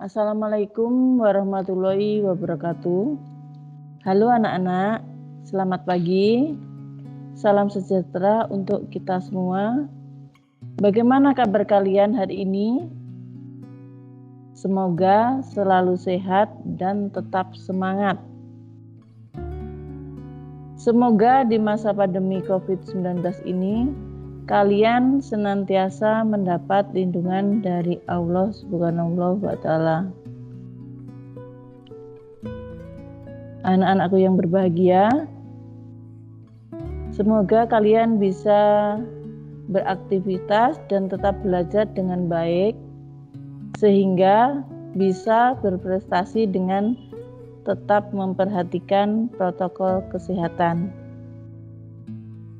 Assalamualaikum warahmatullahi wabarakatuh. Halo anak-anak, selamat pagi. Salam sejahtera untuk kita semua. Bagaimana kabar kalian hari ini? Semoga selalu sehat dan tetap semangat. Semoga di masa pandemi COVID-19 ini kalian senantiasa mendapat lindungan dari Allah Subhanahu wa Ta'ala. Anak-anakku yang berbahagia, semoga kalian bisa beraktivitas dan tetap belajar dengan baik, sehingga bisa berprestasi dengan tetap memperhatikan protokol kesehatan.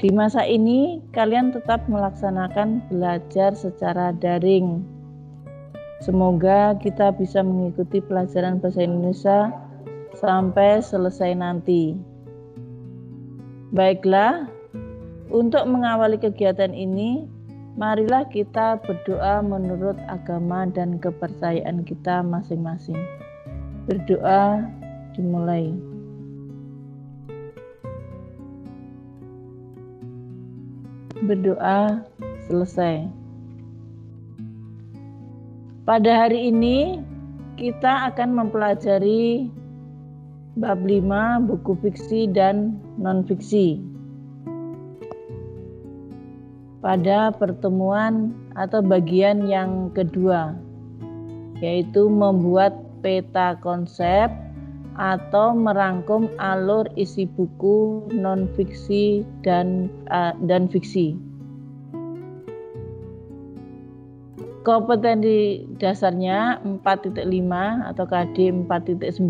Di masa ini, kalian tetap melaksanakan belajar secara daring. Semoga kita bisa mengikuti pelajaran bahasa Indonesia sampai selesai nanti. Baiklah, untuk mengawali kegiatan ini, marilah kita berdoa menurut agama dan kepercayaan kita masing-masing. Berdoa dimulai. Berdoa selesai. Pada hari ini kita akan mempelajari bab 5 buku fiksi dan non-fiksi. Pada pertemuan atau bagian yang kedua, yaitu membuat peta konsep atau merangkum alur isi buku non-fiksi dan fiksi. Kompetensi dasarnya 4.5 atau KD 4.9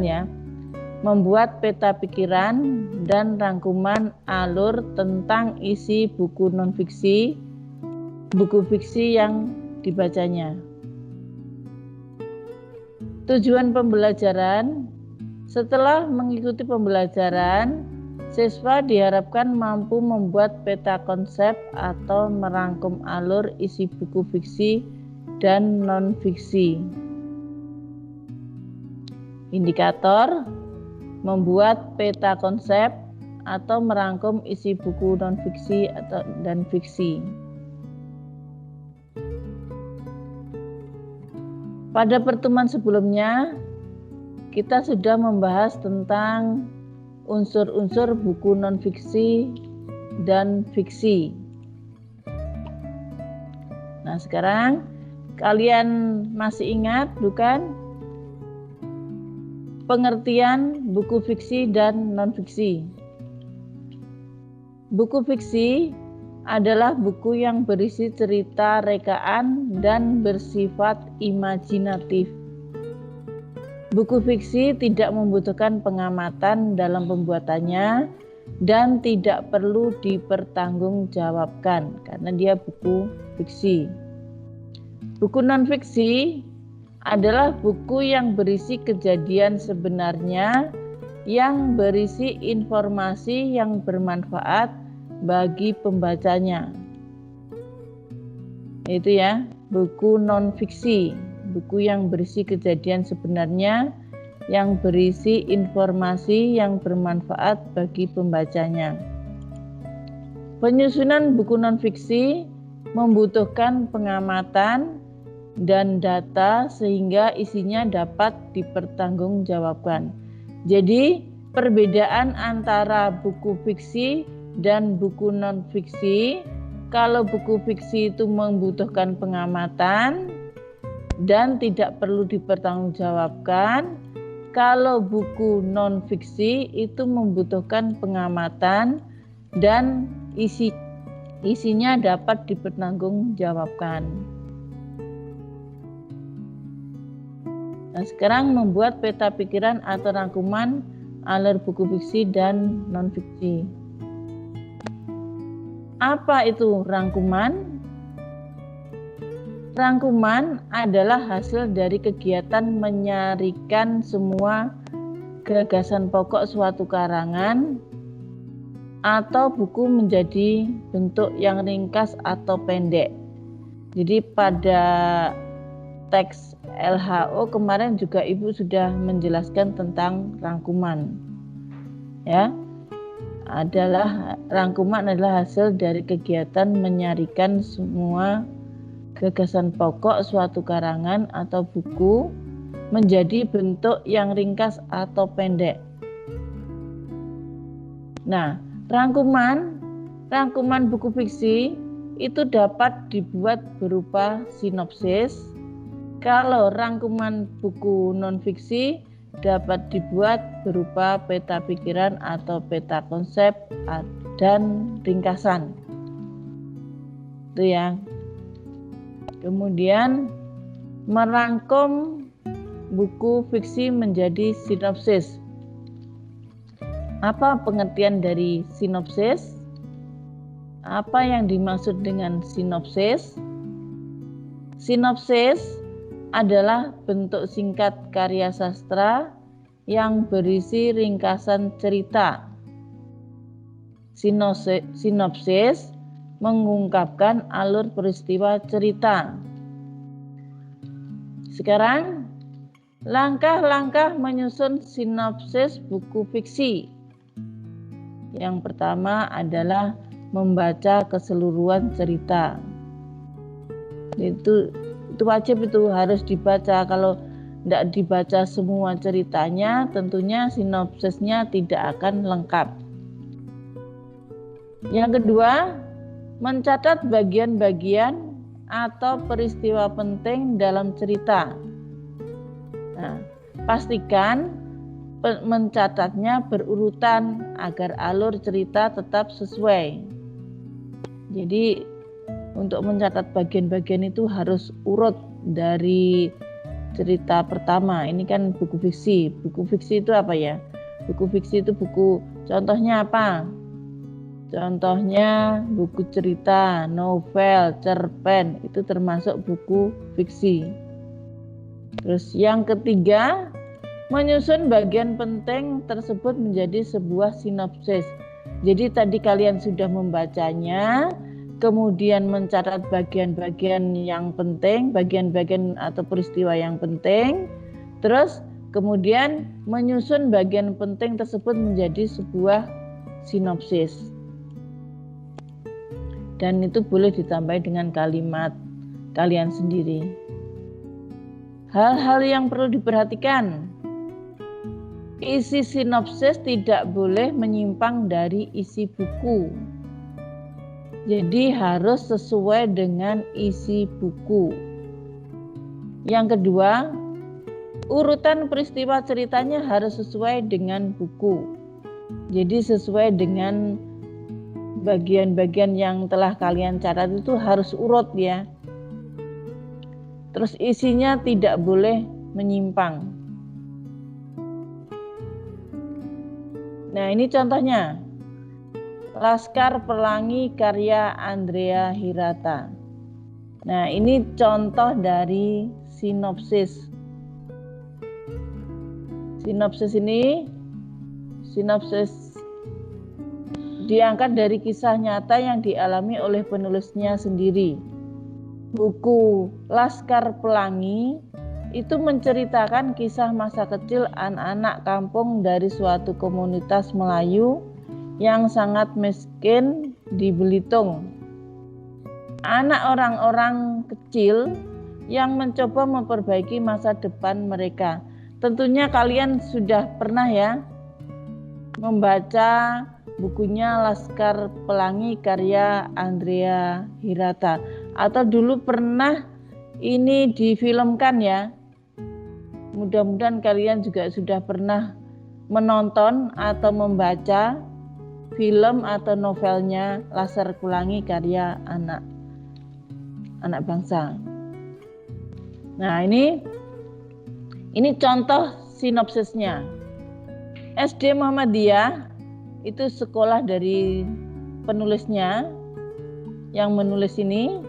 ya. Membuat peta pikiran dan rangkuman alur tentang isi buku non-fiksi, buku fiksi yang dibacanya. Tujuan pembelajaran: setelah mengikuti pembelajaran, siswa diharapkan mampu membuat peta konsep atau merangkum alur isi buku fiksi dan non-fiksi. Indikator: membuat peta konsep atau merangkum isi buku non-fiksi dan fiksi. Pada pertemuan sebelumnya, kita sudah membahas tentang unsur-unsur buku non-fiksi dan fiksi. Nah, sekarang kalian masih ingat, bukan? Pengertian buku fiksi dan non-fiksi. Buku fiksi adalah buku yang berisi cerita rekaan dan bersifat imajinatif. Buku fiksi tidak membutuhkan pengamatan dalam pembuatannya dan tidak perlu dipertanggungjawabkan karena dia buku fiksi. Buku non-fiksi adalah buku yang berisi kejadian sebenarnya yang berisi informasi yang bermanfaat bagi pembacanya. Itu ya, buku non-fiksi, buku yang berisi kejadian sebenarnya yang berisi informasi yang bermanfaat bagi pembacanya. Penyusunan buku non-fiksi membutuhkan pengamatan dan data sehingga isinya dapat dipertanggungjawabkan. Jadi, perbedaan antara buku fiksi dan buku non-fiksi, kalau buku fiksi itu membutuhkan pengamatan dan tidak perlu dipertanggungjawabkan, kalau buku non-fiksi itu membutuhkan pengamatan dan isinya dapat dipertanggungjawabkan. Nah, sekarang membuat peta pikiran atau rangkuman alur buku fiksi dan non-fiksi. Apa itu rangkuman? Rangkuman adalah hasil dari kegiatan menyarikan semua gagasan pokok suatu karangan atau buku menjadi bentuk yang ringkas atau pendek. Jadi pada teks LHO kemarin juga Ibu sudah menjelaskan tentang rangkuman. Ya. Rangkuman adalah hasil dari kegiatan menyarikan semua gagasan pokok suatu karangan atau buku menjadi bentuk yang ringkas atau pendek. Nah, rangkuman buku fiksi itu dapat dibuat berupa sinopsis. Kalau rangkuman buku non-fiksi dapat dibuat berupa peta pikiran atau peta konsep dan ringkasan. Itu ya. Kemudian merangkum buku fiksi menjadi sinopsis. Apa pengertian dari sinopsis? Apa yang dimaksud dengan sinopsis? Sinopsis adalah bentuk singkat karya sastra yang berisi ringkasan cerita. Sinopsis mengungkapkan alur peristiwa cerita. Sekarang, langkah-langkah menyusun sinopsis buku fiksi. Yang pertama adalah membaca keseluruhan cerita. Itu wajib, itu harus dibaca. Kalau tidak dibaca semua ceritanya, tentunya sinopsisnya tidak akan lengkap. Yang kedua, mencatat bagian-bagian atau peristiwa penting dalam cerita. Nah, pastikan mencatatnya berurutan agar alur cerita tetap sesuai. Jadi untuk mencatat bagian-bagian itu harus urut dari cerita pertama. Ini kan buku fiksi. Buku fiksi itu apa ya? Buku fiksi itu buku, contohnya apa? Contohnya buku cerita, novel, cerpen, itu termasuk buku fiksi. Terus yang ketiga, menyusun bagian penting tersebut menjadi sebuah sinopsis. Jadi tadi kalian sudah membacanya, kemudian mencatat bagian-bagian yang penting, bagian-bagian atau peristiwa yang penting, terus kemudian menyusun bagian penting tersebut menjadi sebuah sinopsis. Dan itu boleh ditambah dengan kalimat kalian sendiri. Hal-hal yang perlu diperhatikan. Isi sinopsis tidak boleh menyimpang dari isi buku. Jadi harus sesuai dengan isi buku. Yang kedua, urutan peristiwa ceritanya harus sesuai dengan buku. Jadi sesuai dengan bagian-bagian yang telah kalian catat itu harus urut ya. Terus isinya tidak boleh menyimpang. Nah, ini contohnya. Laskar Pelangi karya Andrea Hirata. Nah, ini contoh dari sinopsis. Sinopsis diangkat dari kisah nyata yang dialami oleh penulisnya sendiri. Buku Laskar Pelangi itu menceritakan kisah masa kecil anak-anak kampung dari suatu komunitas Melayu yang sangat miskin di Belitung. Anak orang-orang kecil yang mencoba memperbaiki masa depan mereka. Tentunya kalian sudah pernah ya membaca bukunya Laskar Pelangi karya Andrea Hirata, atau dulu pernah ini difilmkan ya. Mudah-mudahan kalian juga sudah pernah menonton atau membaca film atau novelnya Laskar Pelangi karya anak bangsa. Nah, ini contoh sinopsisnya. SD Muhammadiyah itu sekolah dari penulisnya yang menulis ini,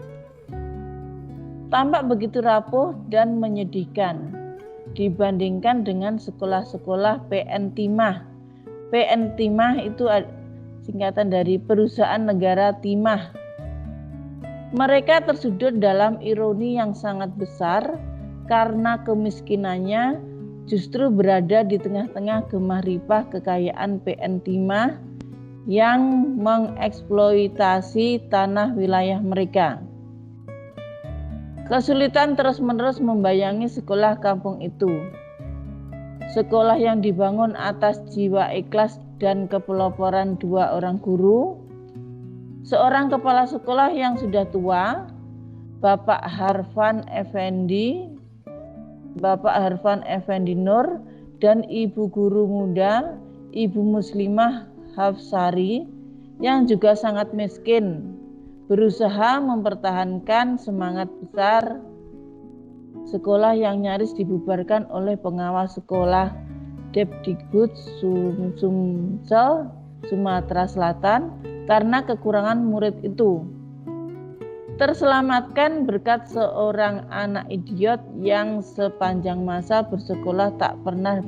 tampak begitu rapuh dan menyedihkan dibandingkan dengan sekolah-sekolah PN Timah. PN Timah itu singkatan dari Perusahaan Negara Timah. Mereka tersudut dalam ironi yang sangat besar karena kemiskinannya justru berada di tengah-tengah gemah ripah kekayaan PN Timah yang mengeksploitasi tanah wilayah mereka. Kesulitan terus-menerus membayangi sekolah kampung itu. Sekolah yang dibangun atas jiwa ikhlas dan kepeloporan 2 orang guru, seorang kepala sekolah yang sudah tua, Bapak Harfan Effendi Nur, dan ibu guru muda, Ibu Muslimah Hafsari, yang juga sangat miskin, berusaha mempertahankan semangat besar sekolah yang nyaris dibubarkan oleh pengawas sekolah Depdikbud Sumsel, Sumatera Selatan karena kekurangan murid itu. Terselamatkan berkat seorang anak idiot yang sepanjang masa bersekolah tak pernah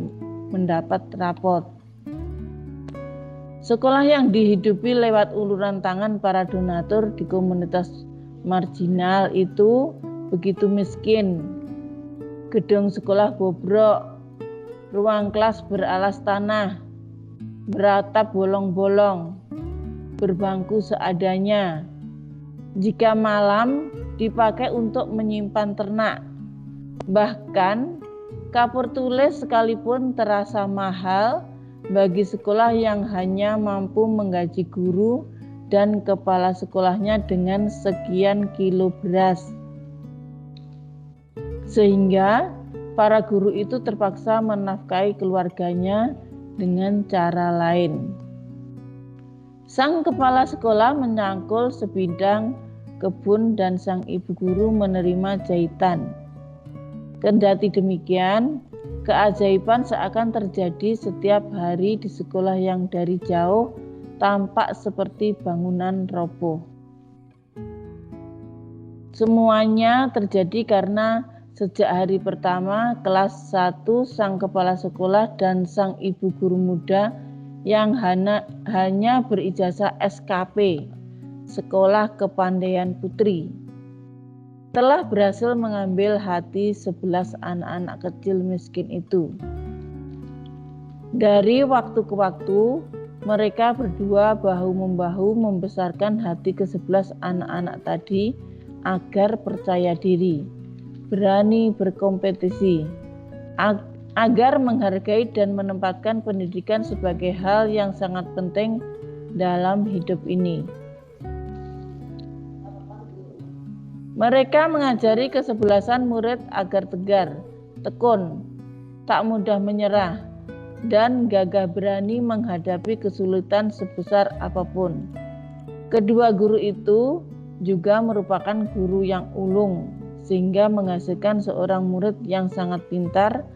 mendapat rapot. Sekolah yang dihidupi lewat uluran tangan para donatur di komunitas marginal itu begitu miskin. Gedung sekolah bobrok, ruang kelas beralas tanah, beratap bolong-bolong, berbangku seadanya. Jika malam dipakai untuk menyimpan ternak. Bahkan kapur tulis sekalipun terasa mahal bagi sekolah yang hanya mampu menggaji guru dan kepala sekolahnya dengan sekian kilo beras. Sehingga para guru itu terpaksa menafkahi keluarganya dengan cara lain. Sang kepala sekolah menyangkul sebidang kebun dan sang ibu guru menerima jahitan. Kendati demikian, keajaiban seakan terjadi setiap hari di sekolah yang dari jauh tampak seperti bangunan roboh. Semuanya terjadi karena sejak hari pertama kelas 1 sang kepala sekolah dan sang ibu guru muda yang hanya berijazah SKP, Sekolah Kepandaian Putri, telah berhasil mengambil hati 11 anak-anak kecil miskin itu. Dari waktu ke waktu, mereka berdua bahu-membahu membesarkan hati ke-11 anak-anak tadi agar percaya diri, berani berkompetisi, agar menghargai dan menempatkan pendidikan sebagai hal yang sangat penting dalam hidup ini. Mereka mengajari ke-11 murid agar tegar, tekun, tak mudah menyerah, dan gagah berani menghadapi kesulitan sebesar apapun. Kedua guru itu juga merupakan guru yang ulung, sehingga menghasilkan seorang murid yang sangat pintar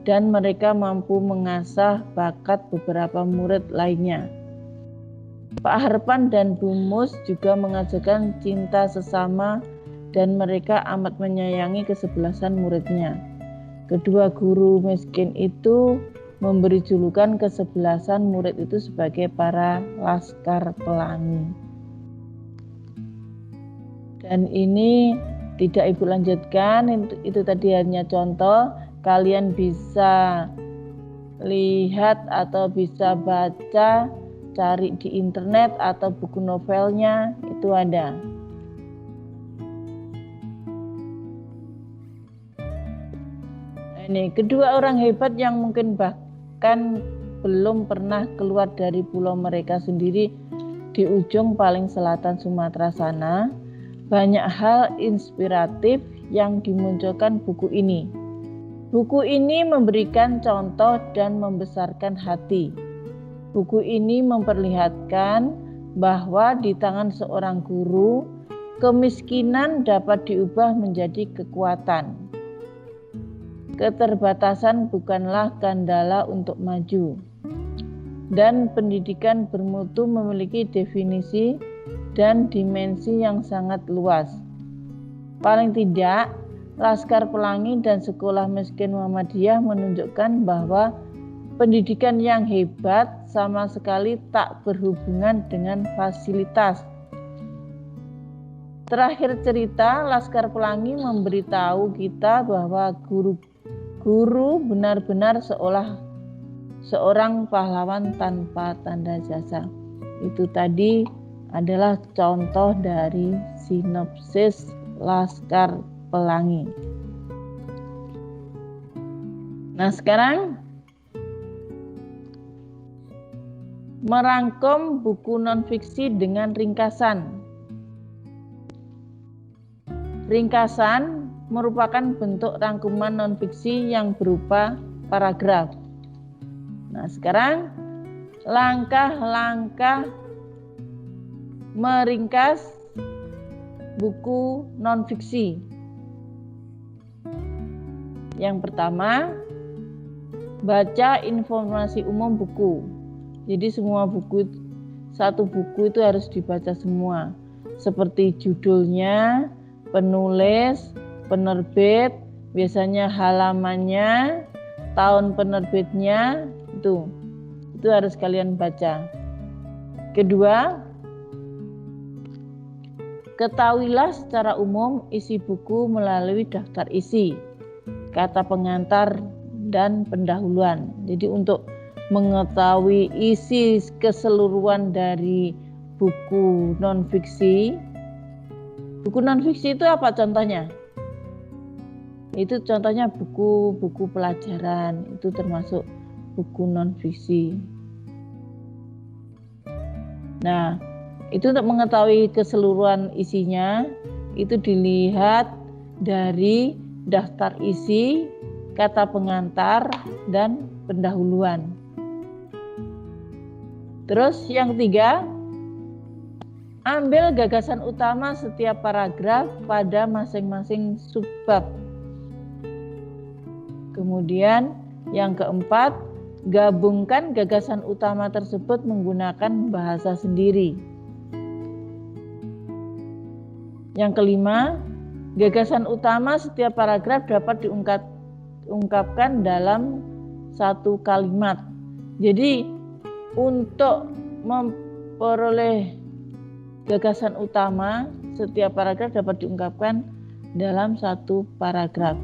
dan mereka mampu mengasah bakat beberapa murid lainnya. Pak Harpan dan Bu Mus juga mengajarkan cinta sesama dan mereka amat menyayangi ke-11 muridnya. Kedua guru miskin itu memberi julukan ke-11 murid itu sebagai para Laskar Pelangi. Dan ini tidak Ibu lanjutkan, itu tadi hanya contoh. Kalian bisa lihat atau bisa baca, cari di internet atau buku novelnya, itu ada. Ini kedua orang hebat yang mungkin bahkan belum pernah keluar dari pulau mereka sendiri di ujung paling selatan Sumatera sana. Banyak hal inspiratif yang dimunculkan buku ini. Buku ini memberikan contoh dan membesarkan hati. Buku ini memperlihatkan bahwa di tangan seorang guru, kemiskinan dapat diubah menjadi kekuatan. Keterbatasan bukanlah kendala untuk maju. Dan pendidikan bermutu memiliki definisi dan dimensi yang sangat luas. Paling tidak, Laskar Pelangi dan Sekolah Miskin Muhammadiyah menunjukkan bahwa pendidikan yang hebat sama sekali tak berhubungan dengan fasilitas, Terakhir cerita, Laskar Pelangi memberitahu kita bahwa guru benar-benar seorang pahlawan tanpa tanda jasa. Itu tadi adalah contoh dari sinopsis Laskar Pelangi. Nah, sekarang merangkum buku non-fiksi dengan ringkasan. Ringkasan merupakan bentuk rangkuman non-fiksi yang berupa paragraf. Nah, sekarang langkah-langkah meringkas buku non-fiksi. Yang pertama, baca informasi umum buku. Jadi semua buku, satu buku itu harus dibaca semua. Seperti judulnya, penulis, penerbit, biasanya halamannya, tahun penerbitnya, itu harus kalian baca. Kedua, ketahuilah secara umum isi buku melalui daftar isi, kata pengantar, dan pendahuluan. Jadi untuk mengetahui isi keseluruhan dari buku non-fiksi itu apa contohnya? Itu contohnya buku pelajaran, itu termasuk buku non-fiksi. Nah, itu untuk mengetahui keseluruhan isinya, itu dilihat dari daftar isi, kata pengantar, dan pendahuluan. Terus yang ketiga, ambil gagasan utama setiap paragraf pada masing-masing subbab. Kemudian yang keempat, gabungkan gagasan utama tersebut menggunakan bahasa sendiri. Yang kelima, gagasan utama setiap paragraf dapat diungkapkan dalam satu kalimat. Jadi untuk memperoleh gagasan utama setiap paragraf dapat diungkapkan dalam satu paragraf.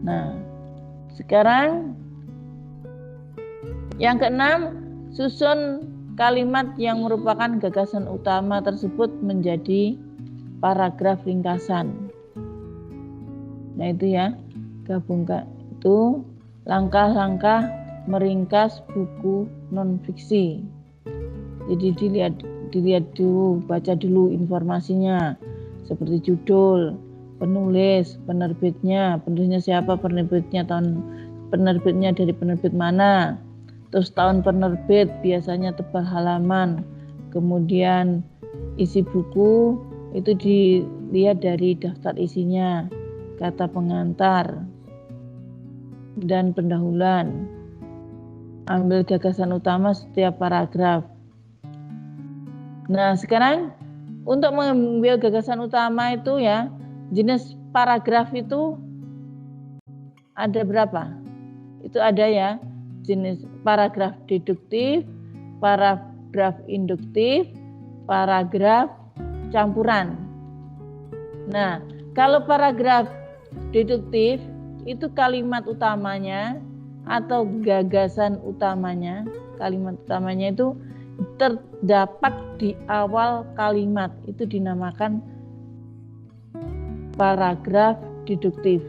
Nah, sekarang yang keenam, susun kalimat yang merupakan gagasan utama tersebut menjadi paragraf ringkasan. Nah, itu ya, gabungkan itu langkah-langkah meringkas buku non-fiksi. Jadi dilihat dulu, baca dulu informasinya, seperti judul, penulisnya siapa, penerbitnya, tahun penerbitnya dari penerbit mana, terus tahun penerbit, biasanya tebal halaman, kemudian isi buku itu dilihat dari daftar isinya, kata pengantar, dan pendahuluan. Ambil gagasan utama setiap paragraf. Nah, sekarang untuk mengambil gagasan utama itu ya, jenis paragraf itu ada berapa? Itu ada ya, jenis paragraf deduktif, paragraf induktif, paragraf campuran. Nah, kalau paragraf deduktif itu kalimat utamanya atau gagasan utamanya, kalimat utamanya itu terdapat di awal kalimat, itu dinamakan paragraf deduktif.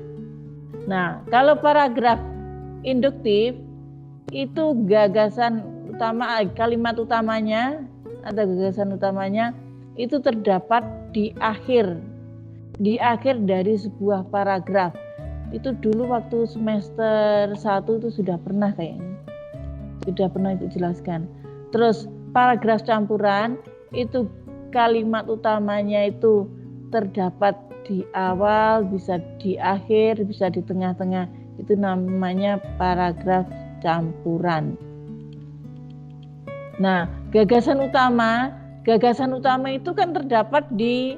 Nah, kalau paragraf induktif itu gagasan utama, kalimat utamanya atau gagasan utamanya itu terdapat di akhir dari sebuah paragraf. Itu dulu waktu semester 1 itu sudah pernah itu jelaskan. Terus paragraf campuran itu kalimat utamanya itu terdapat di awal, bisa di akhir, bisa di tengah-tengah. Itu namanya paragraf campuran. Nah, gagasan utama itu kan terdapat di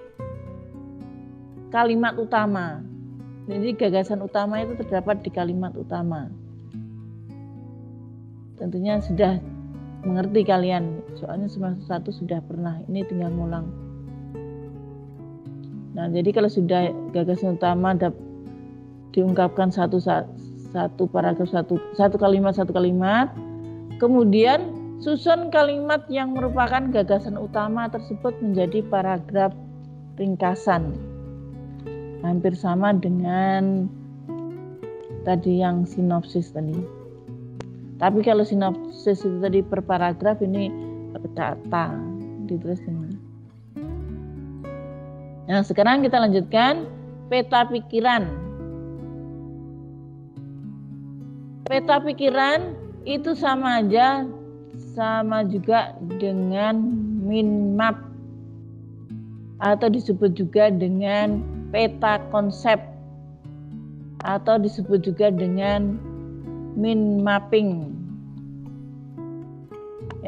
kalimat utama. Jadi gagasan utama itu terdapat di kalimat utama. Tentunya sudah mengerti kalian, soalnya semester 1 sudah pernah, ini tinggal ngulang. Nah, jadi kalau sudah gagasan utama diungkapkan satu paragraf, satu kalimat, kemudian susun kalimat yang merupakan gagasan utama tersebut menjadi paragraf ringkasan. Hampir sama dengan tadi yang sinopsis tadi. Tapi kalau sinopsis itu tadi per paragraf, ini per kata ditulis ini. Nah, sekarang kita lanjutkan peta pikiran. Peta pikiran itu sama juga dengan mind map atau disebut juga dengan peta konsep atau disebut juga dengan mind mapping.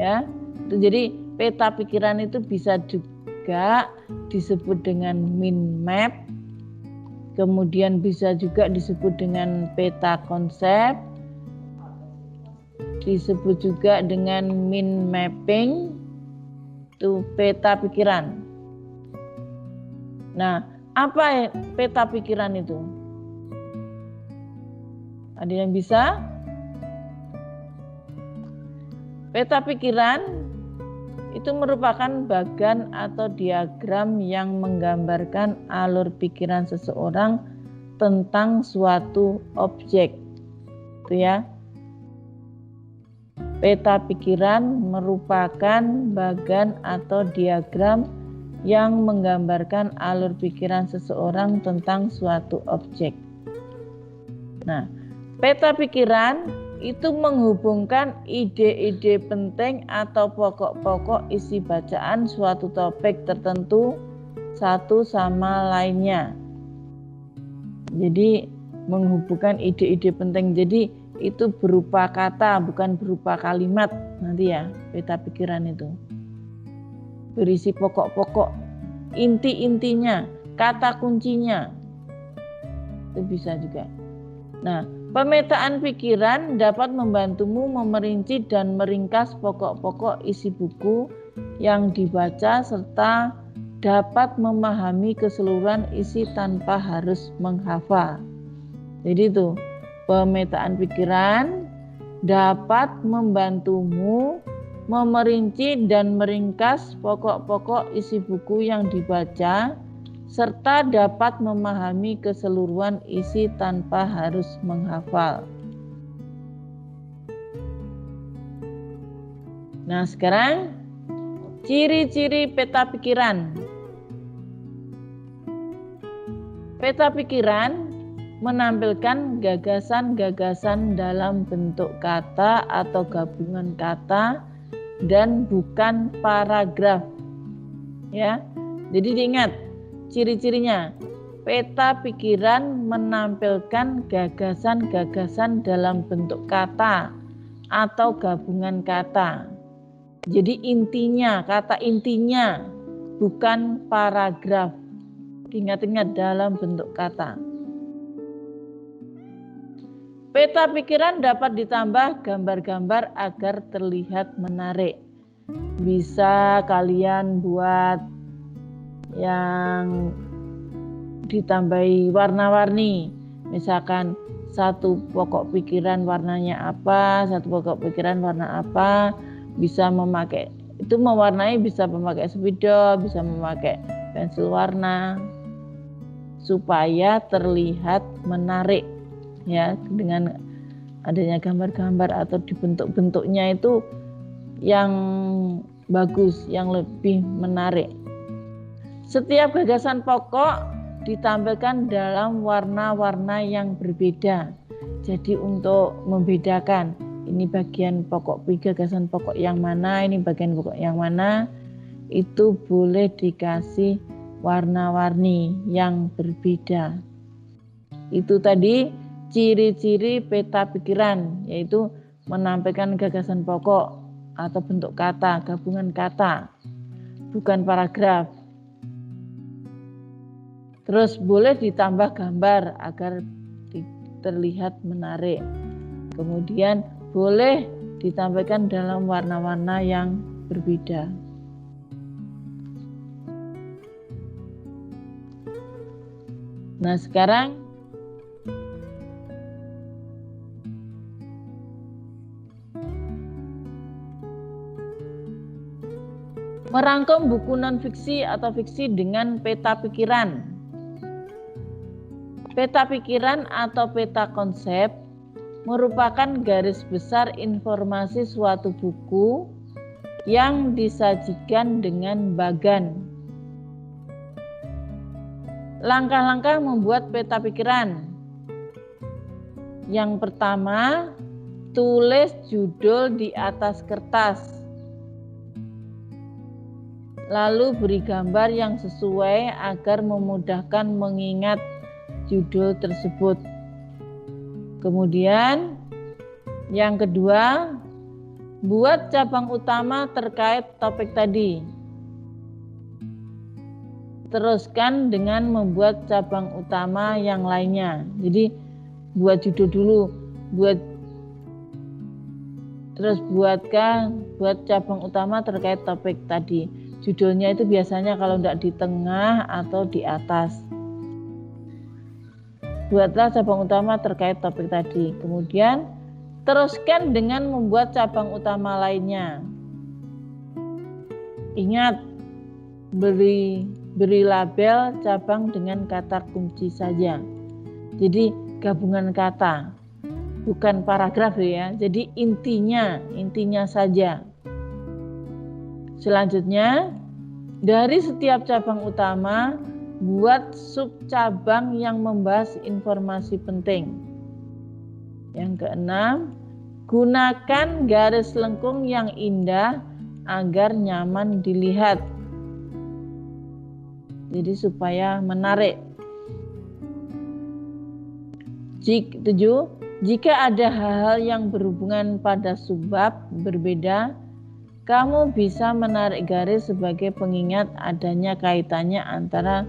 Ya, jadi peta pikiran itu bisa juga disebut dengan mind map, kemudian bisa juga disebut dengan peta konsep, disebut juga dengan mind mapping, itu peta pikiran. Nah, apa peta pikiran itu? Ada yang bisa? Peta pikiran itu merupakan bagan atau diagram yang menggambarkan alur pikiran seseorang tentang suatu objek. Itu ya. Peta pikiran merupakan bagan atau diagram yang menggambarkan alur pikiran seseorang tentang suatu objek. Nah, peta pikiran itu menghubungkan ide-ide penting atau pokok-pokok isi bacaan suatu topik tertentu satu sama lainnya. Jadi menghubungkan ide-ide penting. Jadi itu berupa kata, bukan berupa kalimat nanti ya, peta pikiran itu. Berisi pokok-pokok, inti-intinya, kata kuncinya. Itu bisa juga. Nah, pemetaan pikiran dapat membantumu memerinci dan meringkas pokok-pokok isi buku yang dibaca serta dapat memahami keseluruhan isi tanpa harus menghafal. Jadi itu, pemetaan pikiran dapat membantumu memerinci dan meringkas pokok-pokok isi buku yang dibaca serta dapat memahami keseluruhan isi tanpa harus menghafal. Nah, sekarang ciri-ciri peta pikiran. Peta pikiran menampilkan gagasan-gagasan dalam bentuk kata atau gabungan kata dan bukan paragraf. Ya. Jadi diingat ciri-cirinya. Peta pikiran menampilkan gagasan-gagasan dalam bentuk kata atau gabungan kata. Jadi intinya, kata intinya, bukan paragraf. Ingat-ingat dalam bentuk kata. Peta pikiran dapat ditambah gambar-gambar agar terlihat menarik. Bisa kalian buat yang ditambahi warna-warni. Misalkan satu pokok pikiran warnanya apa, satu pokok pikiran warna apa. Bisa memakai, itu mewarnai bisa memakai spidol, bisa memakai pensil warna. Supaya terlihat menarik. Ya, dengan adanya gambar-gambar atau dibentuk-bentuknya itu yang bagus, yang lebih menarik. Setiap gagasan pokok ditampilkan dalam warna-warna yang berbeda. Jadi untuk membedakan ini bagian pokok, gagasan pokok yang mana, ini bagian pokok yang mana, itu boleh dikasih warna-warni yang berbeda. Itu tadi ciri-ciri peta pikiran, yaitu menampilkan gagasan pokok atau bentuk kata, gabungan kata, bukan paragraf. Terus boleh ditambah gambar agar terlihat menarik. Kemudian boleh ditampilkan dalam warna-warna yang berbeda. Nah, sekarang merangkum buku non-fiksi atau fiksi dengan peta pikiran. Peta pikiran atau peta konsep merupakan garis besar informasi suatu buku yang disajikan dengan bagan. Langkah-langkah membuat peta pikiran. Yang pertama, tulis judul di atas kertas. Lalu beri gambar yang sesuai agar memudahkan mengingat judul tersebut. Kemudian yang kedua, buat cabang utama terkait topik tadi. Teruskan dengan membuat cabang utama yang lainnya. Jadi buat judul dulu, buat cabang utama terkait topik tadi. Judulnya itu biasanya kalau tidak di tengah atau di atas. Buatlah cabang utama terkait topik tadi. Kemudian teruskan dengan membuat cabang utama lainnya. Ingat, beri label cabang dengan kata kunci saja. Jadi gabungan kata, bukan paragraf ya. Jadi intinya saja. Selanjutnya, dari setiap cabang utama, buat sub cabang yang membahas informasi penting. Yang keenam, gunakan garis lengkung yang indah agar nyaman dilihat. Jadi supaya menarik. 7. Jika ada hal-hal yang berhubungan pada subbab berbeda, kamu bisa menarik garis sebagai pengingat adanya kaitannya antara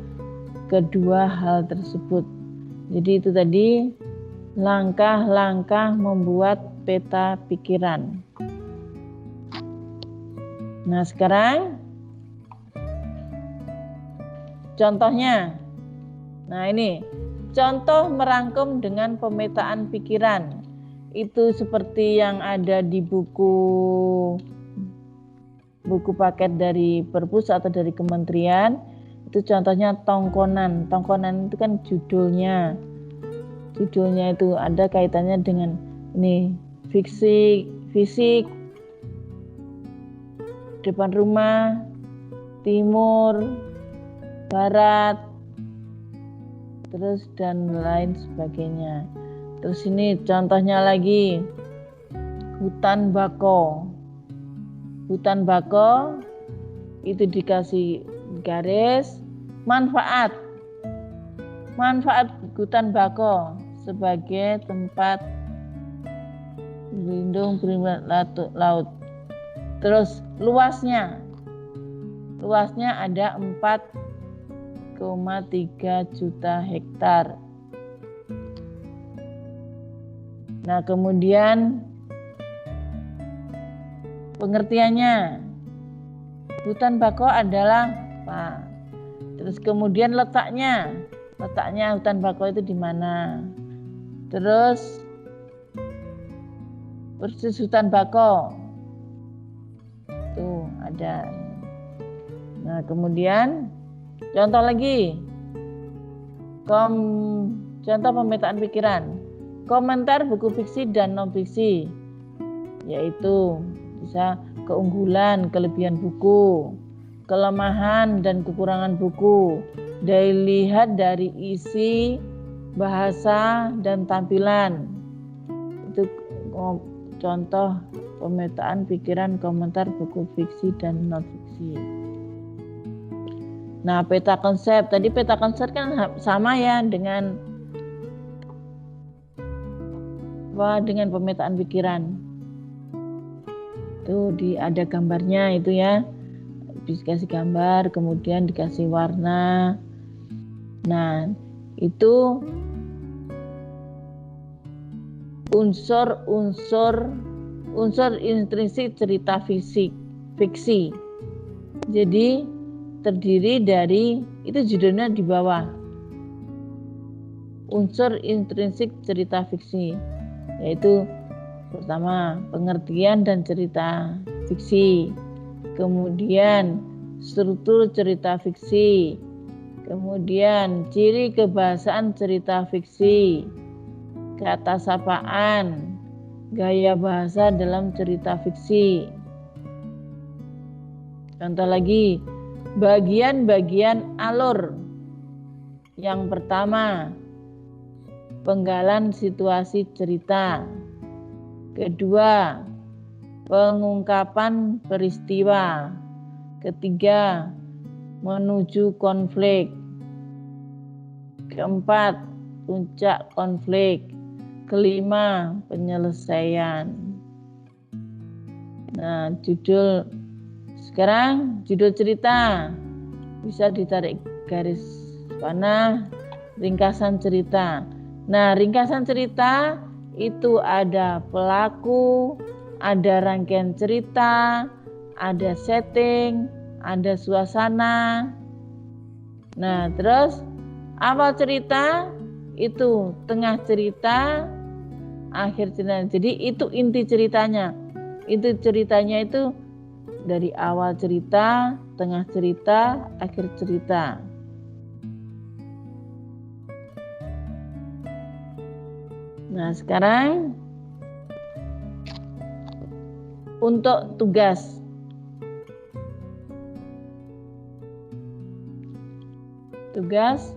kedua hal tersebut. Jadi itu tadi langkah-langkah membuat peta pikiran. Nah, sekarang contohnya. Nah, ini contoh merangkum dengan pemetaan pikiran. Itu seperti yang ada di buku paket dari Perpus atau dari kementerian. Itu contohnya tongkonan. Tongkonan itu kan judulnya. Judulnya itu ada kaitannya dengan ini fisik, depan rumah, timur, barat, terus dan lain sebagainya. Terus ini contohnya lagi hutan bako. Hutan bako itu dikasih garis manfaat hutan bako sebagai tempat berlindung laut. Terus luasnya ada 4,3 juta hektar. Nah, kemudian pengertiannya, hutan bako adalah apa? Terus kemudian letaknya hutan bako itu di mana? Terus persis hutan bako tuh ada. Nah, kemudian contoh lagi, contoh pemetaan pikiran, komentar buku fiksi dan non fiksi, yaitu bisa keunggulan, kelebihan buku, kelemahan dan kekurangan buku, dilihat dari isi, bahasa, dan tampilan. Itu contoh pemetaan pikiran, komentar buku fiksi dan non fiksi. Nah, peta konsep. Tadi peta konsep kan sama ya dengan pemetaan pikiran. Itu ada gambarnya itu ya, dikasih gambar, kemudian dikasih warna. Nah, itu unsur intrinsik cerita fiksi. Jadi terdiri dari, itu judulnya di bawah, unsur intrinsik cerita fiksi, yaitu pertama pengertian dan cerita fiksi, kemudian struktur cerita fiksi, kemudian ciri kebahasaan cerita fiksi, kata sapaan, gaya bahasa dalam cerita fiksi. Contoh lagi, bagian-bagian alur. Yang pertama, penggalan situasi cerita. Kedua, pengungkapan peristiwa. Ketiga, menuju konflik. Keempat, puncak konflik. Kelima, penyelesaian. Nah, sekarang judul cerita bisa ditarik garis panah, ringkasan cerita. Nah, ringkasan cerita itu ada pelaku, ada rangkaian cerita, ada setting, ada suasana. Nah, terus awal cerita itu, tengah cerita, akhir cerita. Jadi itu inti ceritanya. Itu ceritanya itu dari awal cerita, tengah cerita, akhir cerita. Nah, sekarang untuk tugas. Tugas,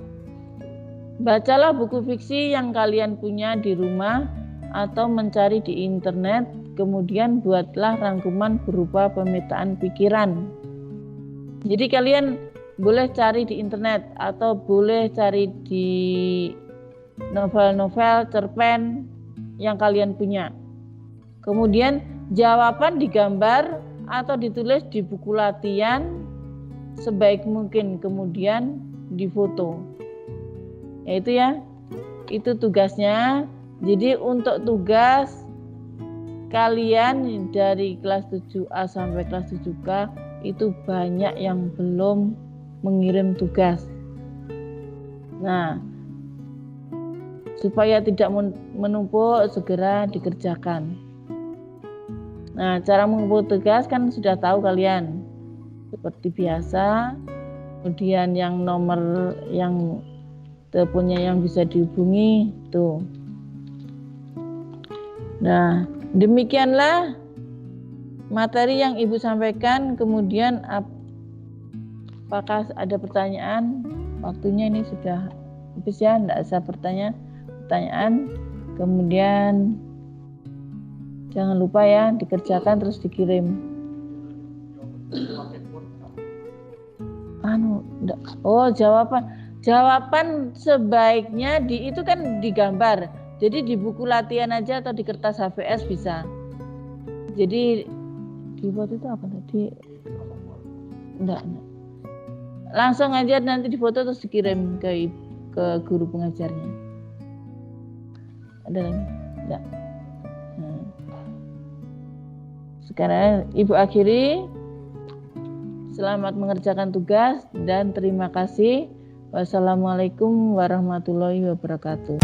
bacalah buku fiksi yang kalian punya di rumah atau mencari di internet, kemudian buatlah rangkuman berupa pemetaan pikiran. Jadi kalian boleh cari di internet atau boleh cari di novel-novel, cerpen yang kalian punya. Kemudian jawaban digambar atau ditulis di buku latihan sebaik mungkin, kemudian difoto. Yaitu ya, itu tugasnya. Jadi untuk tugas kalian dari kelas 7A sampai kelas 7K itu banyak yang belum mengirim tugas. Nah, supaya tidak menumpuk, segera dikerjakan. Nah, cara mengumpul tugas kan sudah tahu kalian. Seperti biasa. Kemudian yang nomor yang teleponnya yang bisa dihubungi tuh. Nah, demikianlah materi yang Ibu sampaikan. Kemudian apakah ada pertanyaan? Waktunya ini sudah habis ya, tidak usah pertanyaan. Kemudian jangan lupa ya, dikerjakan terus dikirim. Jawaban sebaiknya itu kan digambar. Jadi di buku latihan aja atau di kertas HVS bisa. Jadi dibuat itu apa tadi? Enggak. Langsung aja nanti difoto terus dikirim ke guru pengajarnya. Ada lagi? Enggak. Nah. Sekarang Ibu akhiri. Selamat mengerjakan tugas dan terima kasih. Wassalamualaikum warahmatullahi wabarakatuh.